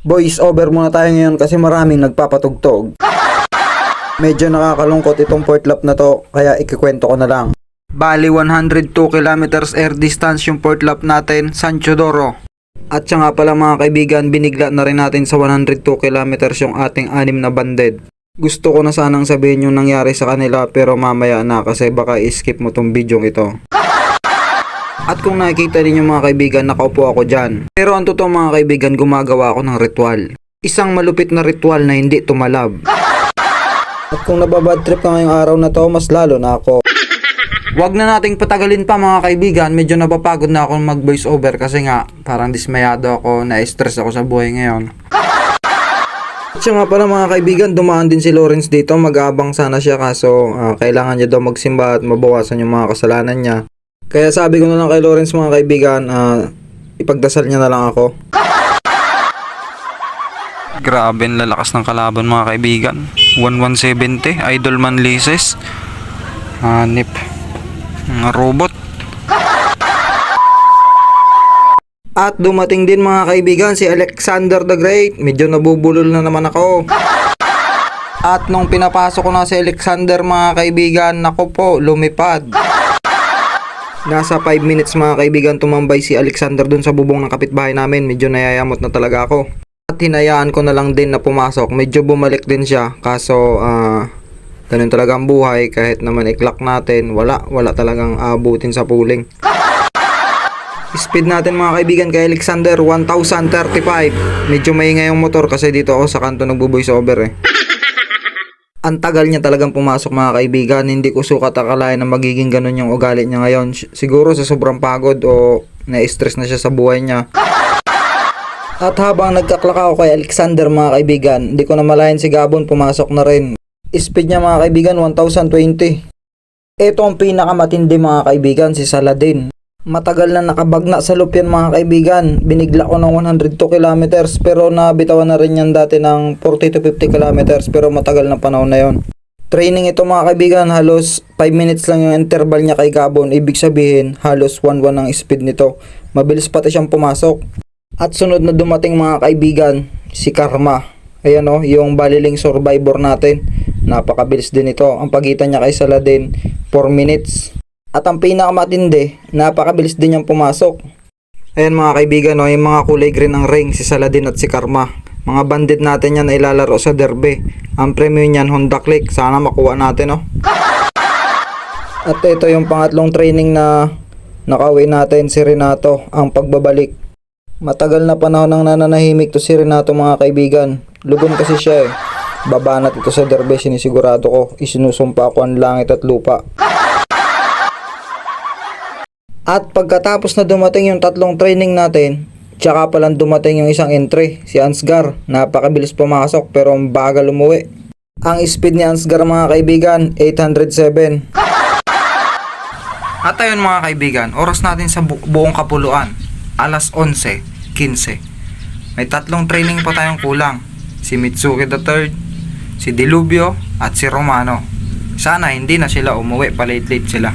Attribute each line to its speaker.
Speaker 1: Voice over muna tayo ngayon kasi maraming nagpapatugtog. Medyo nakakalungkot itong port lap na to, kaya ikikwento ko na lang. Bali 102 kilometers air distance yung port lap natin, San Teodoro. At siya nga pala mga kaibigan, binigla na rin natin sa 102 kilometers yung ating 6 na banded. Gusto ko na sanang sabihin yung nangyari sa kanila pero mamaya na kasi baka i-skip mo tong video ito. At kung nakikita ninyo mga kaibigan, nakaupo ako dyan. Pero ang totoo mga kaibigan, gumagawa ako ng ritual. Isang malupit na ritual na hindi tumalab. At kung nababad trip ka ngayong araw na to, mas lalo na ako. Wag na nating patagalin pa mga kaibigan, medyo napapagod na ako mag voice over kasi nga parang dismayado ako, na-stress ako sa buhay ngayon. At siya nga pala mga kaibigan, dumaan din si Lawrence dito, mag-aabang sana siya kaso kailangan niya daw magsimba at mabawasan yung mga kasalanan niya. Kaya sabi ko na lang kay Lawrence mga kaibigan, ipagdasal niya na lang ako.
Speaker 2: Grabe ang lalakas ng kalaban mga kaibigan. 1170, Idol Manlises. Hanip. Mga robot.
Speaker 1: At dumating din mga kaibigan si Alexander the Great. Medyo nabubulol na naman ako. At nung pinapasok ko na si Alexander mga kaibigan, nako po, lumipad. Nasa 5 minutes mga kaibigan tumambay si Alexander dun sa bubong ng kapitbahay namin. Medyo nayayamot na talaga ako. At hinayaan ko na lang din na pumasok. Medyo bumalik din siya. Kaso ganun talaga ang buhay. Kahit naman i-clock natin, wala talagang abutin sa pooling. Speed natin mga kaibigan kay Alexander 1035. Medyo maingay yung motor kasi dito ako sa kanto nagbo-voice over eh. Ang tagal niya talagang pumasok mga kaibigan. Hindi ko sukat akalain na magiging ganun yung ugali niya ngayon. Siguro sa sobrang pagod o na-stress na siya sa buhay niya. At habang nagkaklak ako kay Alexander mga kaibigan, hindi ko na malayan si Gabon pumasok na rin. Speed niya mga kaibigan 1020. Ito ang pinakamatindi mga kaibigan, si Saladin. Matagal na nakabagna sa loop yan mga kaibigan. Binigla ko ng 102 kilometers pero nabitawan na rin yan dati ng 40 to 50 kilometers pero matagal na panahon na yon. Training ito mga kaibigan, halos 5 minutes lang yung interval niya kay Gabon. Ibig sabihin halos 1-1 ang speed nito. Mabilis pati siyang pumasok. At sunod na dumating mga kaibigan, si Karma. Ayan o, yung baliling survivor natin. Napakabilis din ito. Ang pagitan niya kay Saladin 4 minutes. At ang pinakamatindi, napakabilis din niyang pumasok. Ayan mga kaibigan, no, yung mga kulay green ang ring, si Saladin at si Karma. Mga bandit natin yan na ilalaro sa derby. Ang premium niyan, Honda Click. Sana makuha natin, no. At ito yung pangatlong training na nakauwi natin, si Renato, ang pagbabalik. Matagal na panahon nang nananahimik to si Renato mga kaibigan. Lugom kasi siya eh. Babanat ito sa derby, sinisigurado ko. Isinusumpa ko ang langit at lupa. At pagkatapos na dumating yung tatlong training natin, tsaka palang dumating yung isang entry, si Ansgar. Napakabilis pumasok pero ang bagal umuwi. Ang speed ni Ansgar mga kaibigan, 807.
Speaker 2: At ayun mga kaibigan, oras natin sa buong kapuluan. Alas 11:15. May tatlong training pa tayong kulang. Si Mitsuki III, si Dilubio at si Romano. Sana hindi na sila umuwi, palate-late sila.